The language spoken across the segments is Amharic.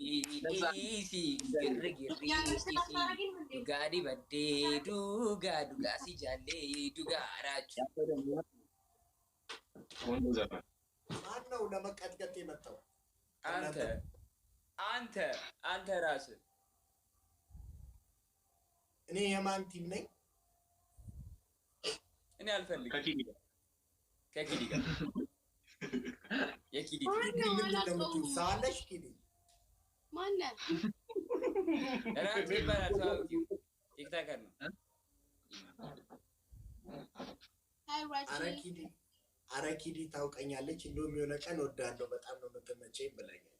Easy, Gadi bade, duga si jale, duga Rachu. ማነው ለመቀጥቀጥ የመጣው? አንተ ራስህ። እኔ የማን ቲም ነኝ? እኔ አልፈልግም። ከኪዲ ጋር የኪዲ ቲም ሳለሽ ኪዲ ማነ ራሱ ይባላል። ሰው ቲክታከር ነው። አረኪዲ ታውቀኛለች። እንደውም የሆነ ቀን ወዳለው በጣም ነው የምትመቸኝ ብለኛል።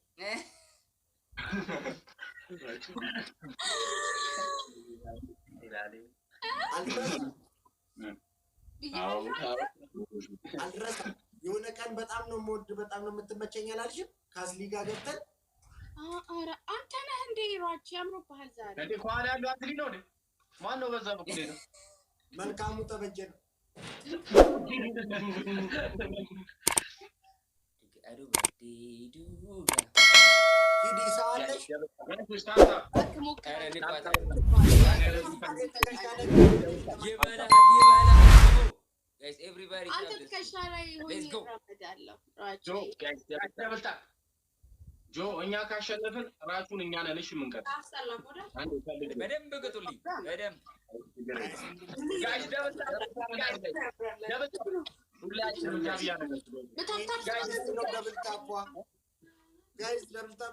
አልረሳም። የሆነ ቀን በጣም ነው የምወድ በጣም ነው የምትመቸኝ አላልሽም? ካስሊ ጋር ገብተን ኧረ አንተ ነህ እንዴ ራቹ? ያምሮብሃል ዛሬ። እንዴ ኳላ ያለው አትሊ ነው እንዴ? ማን ነው በዛ በኩል ነው? መልካሙ ተበጀ ነው። ሂዲ ሰዋለሽ guys everybody አንተ ከሻላይ ሆኜ እራመዳለሁ ራቹ ጆ እኛ ካሸነፍን ራቹን እኛ ነን እሺ የምንቀጥል በደንብ ቅጡልኝ በደንብ ጋይስ ደብታ ሁላችንም ጋቢያ ነው guys double tap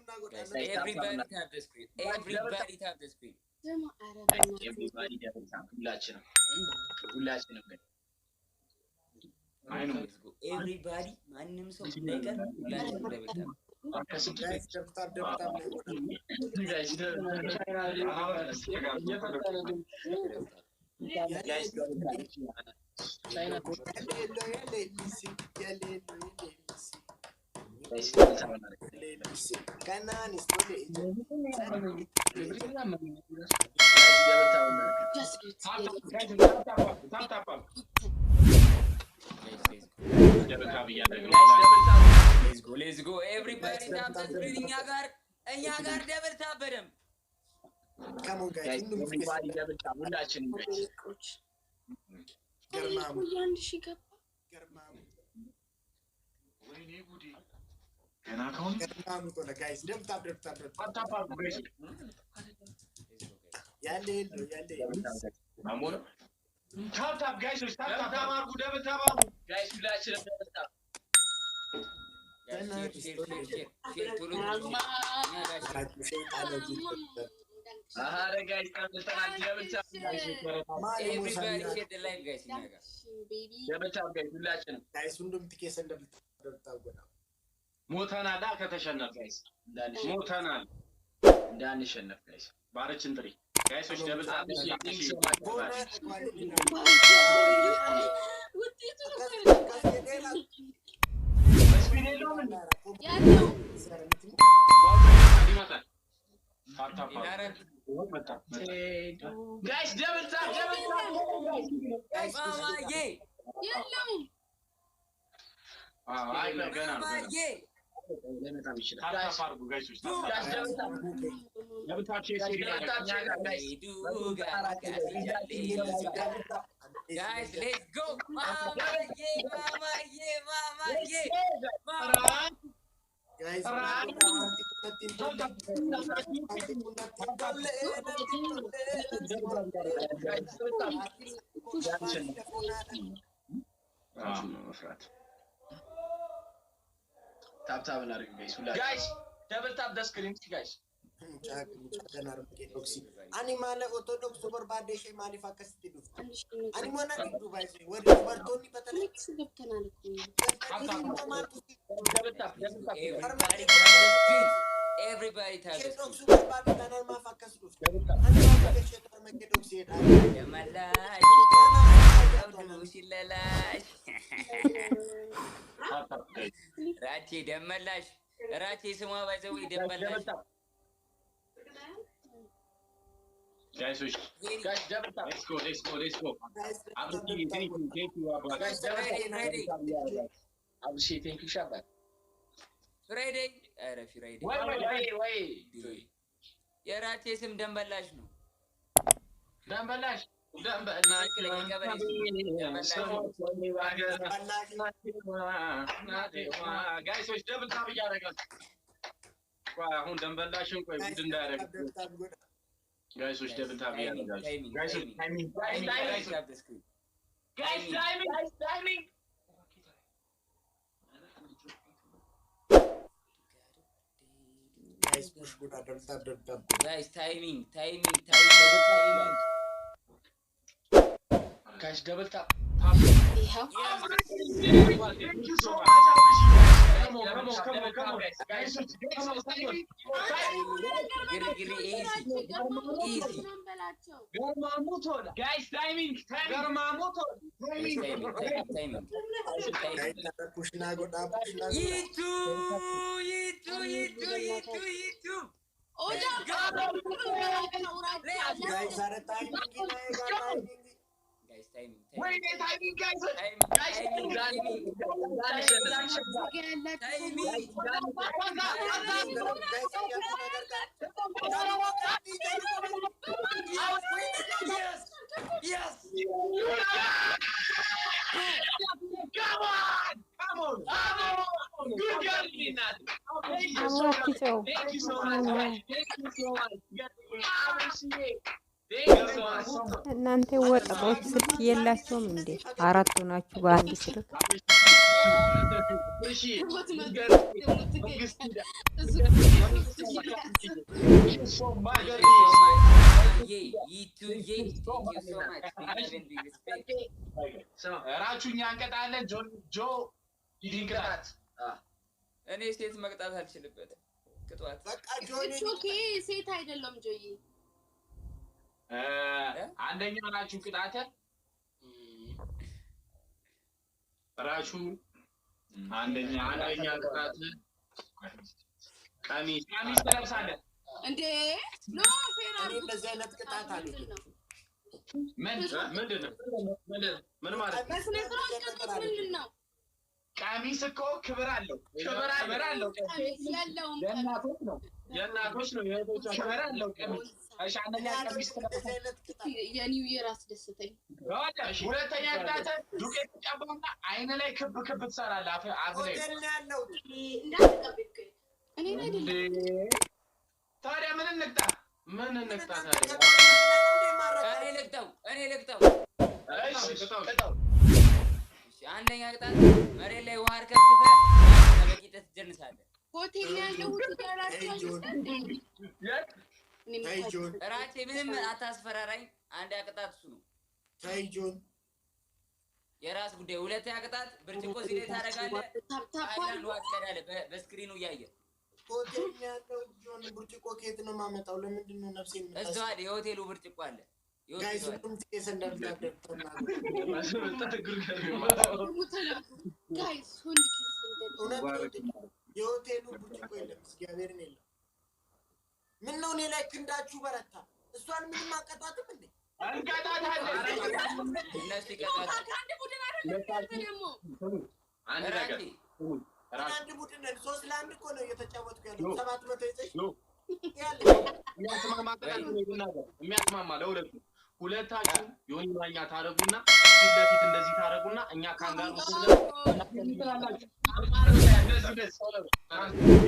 na goda everybody tap the screen ደሞ አረበኛ everybody double tap ሁላችንም everybody ማንንም ሰው ነገር ሁላችንም double tap guys double tap Kanani story. Let's go. Everybody tap the screen. እኛ ጋር double tap በደም Come on guys. everybody double tap ሁላችንም ገርማሙ ያንድ ሺ ገባ ገርማሙ ወይኔ ጉዲ ገና ካሁን ገርማሙ ቆለ guys double tap guys ያለ ማሞነ tap guys አርጉ double tap guys ሁላችንም double tap Ahara guys, double tap. Everybody share the live guys. Double tap guys, ሁላችንም guys ሁሉም ትኬሰን double tap ጎና ሞተናል ከተሸነፍ guys ሞተናል እንዳንሸነፍ guys ባረችን ጥሪ guys ወሽ double tap guys double tap guys mama yeah የለም አይ ገና ነው yeah ለመጣም ይችላል ታፕ አርጉ guys ወሽ double tap guys let's go mama yeah guys tap tap እናድርግ guys double tap the screen guys ani mala orthodox barbaade shay mali fakasti du ani mona du bay wor bartoni patale ገብተናል everybody tap the orthodox barbaade danar ma fakasti du ani mala shetar mekedox yeda yamalash abdu shilalash rachi demalash rachi suma bazawi demalash guys double tap let's go thank you ready Abshi thank you Shabbat ፍራይዴይ ኧረ ፍራይዴይ ወይ የራቴ ስም ደንበላሽ ነው ደንበላሽ ጋይሶች ደብል ታብ እያደረጋችሁ አሁን ደንበላሽን ቆይ ጉድ እንዳያደርግ ጋይሶች ደብል ታብ እያደረጋችሁ ጋይሶች ታይሚንግ Guys, push good. Double. Guys, timing. Guys, double tap. ይኸው Thank you so much. Come on, guys. ግሪ easy. Guys, timing. Timing. Push na go. Yitu. Oja Guys, are timing Guys, timing. Wait, timing, guys. Yes. Come on. Good girl, Nina. Thank you so much. እናንተ ወጣቶች ስልክ የላችሁም እንዴ? አራቱ ናችሁ በአንድ ስልክ። ራቹኛ እንቀጣለን። ጆ ይድንቀጣት። እኔ ሴት መቅጣት አልችልበትም። ቅጧት። በቃ ጆኒ ሴት አይደለም ጆይ አንደኛ ናችሁ ቅጣተ ራቹ አንደኛ ቅጣተ ቀሚስ ትለብሳለህ እንዴ? ኖ ፌራ እንደዚህ አይነት ቅጣት አለ። ምን ማለት ነው? ቀሚስ እኮ ክብር አለው። የእናቶች ነው የእህቶች ክብር አለው ቀሚስ። እሺ አንደኛ ቀሚስ የኒው ይር አስደስተኝ። ሁለተኛ ቅጣት ዱቄት ተቀባውና አይነ ላይ ክብ ትሰራለህ። አፍ ላይ ያለው እንዳትቀበል እኔ አይደለም። ታዲያ ምን እንቅጣ ታዲያ? እኔ ልቅጣው። እሺ ቅጣው። አንደኛ ቅጣት መሬት ላይ ውሃ አርከፍክፈህ በቂጥህ ትጀንሳለህ። ሆቴል ያለው ራቼ ምንም አታስፈራራኝ። አንድ ቅጣት እሱ ነው። ታይጆን የራስ ጉዳይ። ሁለተኛ ቅጣት ብርጭቆ እዚህ ላይ ታደርጋለህ። አይላንድ ውሃ ትቀዳለህ በስክሪኑ እያየህ። ሆቴል ያለው ጆን ብርጭቆ ከየት ነው የማመጣው? ለምንድን ነው ነፍሴን እስተዋል። የሆቴሉ ብርጭቆ አለ። ጋይስ ሁሉም ተሰንደር የሆቴሉ ብርጭቆ የለም። እግዚአብሔርን የለም። ምን ነው እኔ ላይ ክንዳችሁ በረታ። እሷን ምንም አቀጣጥም እንዴ? እነሱ ይቀጣሉ። አንድ ቡድን ነን። 3-1 እኮ ነው እየተጫወትኩ ያለው። 700 ይዘሽ ያለ የሚያስማማ ለሁለቱ ሁለታችሁ ዮኒ ማኛ ታረጉና ፊት ለፊት እንደዚህ ታረጉና እኛ ካንጋሩ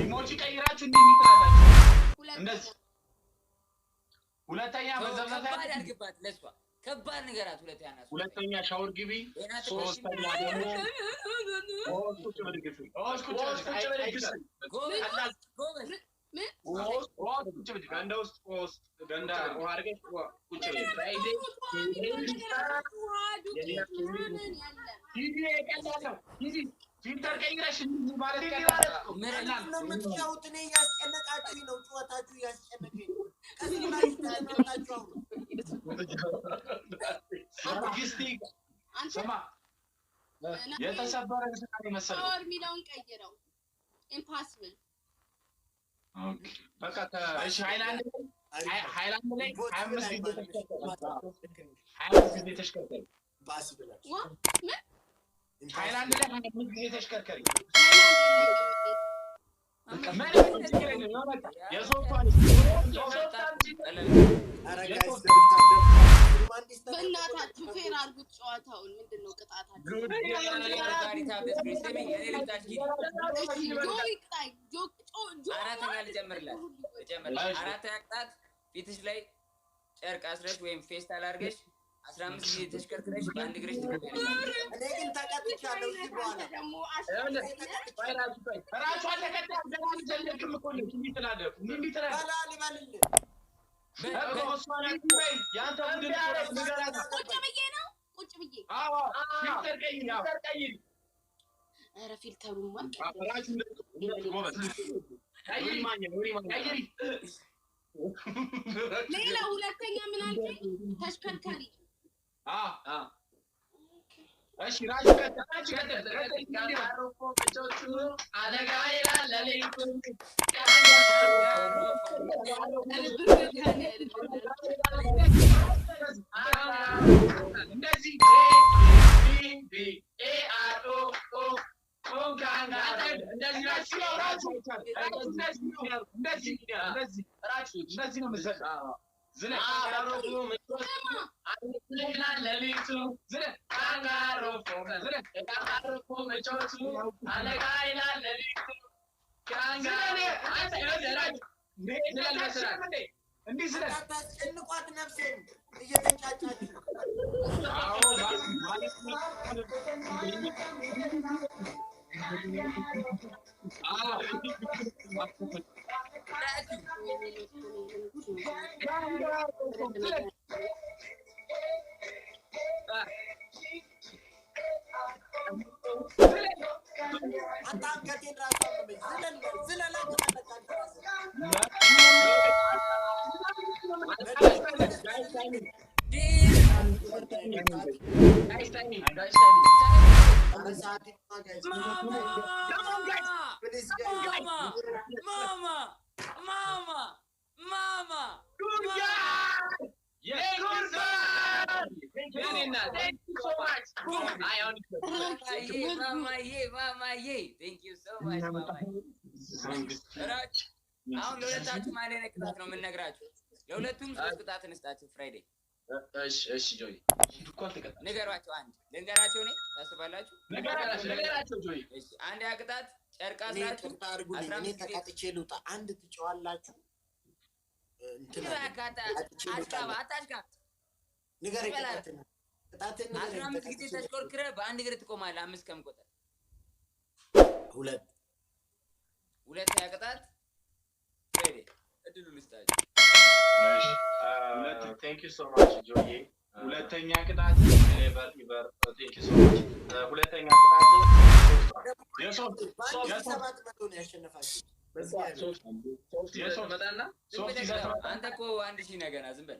ኢሞጂ ቀይራችሁ እንደዚህ ሁለተኛ ከባድ አድርግባት። ለሷ ከባድ ንገራት። ሁለተኛ ሻወር ግቢ። ሶስተኛ ደግሞ ገንዳ ውሃ አድርገሽ ቁጭ ፊልተር ቀይረሽ ማለት ነው የምትጫወት። እኔ እያስጨነቃችሁኝ ነው። ጨዋታችሁ እያስጨነቀኝ ነው። ቀስ ብላችሁ ተናግራችሁ ስማ የተሰበረ እንስሳት መሰለኝ። ኦር ሚላውን ቀይረው ኢምፖሲብል በቃ እሺ ሃይላንድ ላይ 25 ጊዜ ተሽከርከሪ። ባስ ብላችሁ ሃይላንድ ላይ 25 ጊዜ ተሽከርከሪ። በእናታችሁ ፌር አድርጉት ጨዋታውን። ምንድን ነው ቅጣታችሁ? አራተኛ ልጨምርላት። አራተኛ ቅጣት ፊትሽ ላይ ጨርቅ አስረሽ ወይም ፌስታል አድርገሽ 15 ጊዜ ተሽከርክረሽ በአንድ እግርሽ ትቆሚያለሽ። እኔ ግን ተቀጥቻለሁ። እዚህ በኋላ ቁጭ ብዬ ኧረ ፊልተሩማ ሌላ ሁለተኛ ምን አልከኝ? ተሽከርካሪ እሺ ራሹ አደጋ ይላል ለሌሊቱ እንደዚህ አታስጨንቋት ነፍሴን እየተንጫጫችሁ አታንገቴን ራሱ ዝለላ አሁን ለሁለታችሁ ማለት ቅጣት ነው የምንነግራችሁ። ለሁለቱም 3 ቅጣት እንስጣችሁ። ፍራይዴ እሺ ጆይ ንገሯቸው። አንድ ልንገራቸው እኔ ታስባላችሁ? ንገራቸው ጆይ። እሺ አንድ ቅጣት ጨርቅ አስራችሁ እኔ ተቀጥቼ ልውጣ። አንድ ትጨዋላችሁ። እንትን ንገረኝ። ቅጣትን 15 ጊዜ ተሽኮርክረ በአንድ እግር ትቆማለህ። 5 ከምቆጠር ሁለተኛ ቅጣት ፍራይዴ እድሉ ልስጣችሁ። ቴንክ ዩ ሶ ማች ጆዬ። ሁለተኛ ቅጣት ኔቨር ኢቨር ቴንክ ዩ ሶ ማች። ሁለተኛ ቅጣት አንተ እኮ 1000 ነገና ዝም በል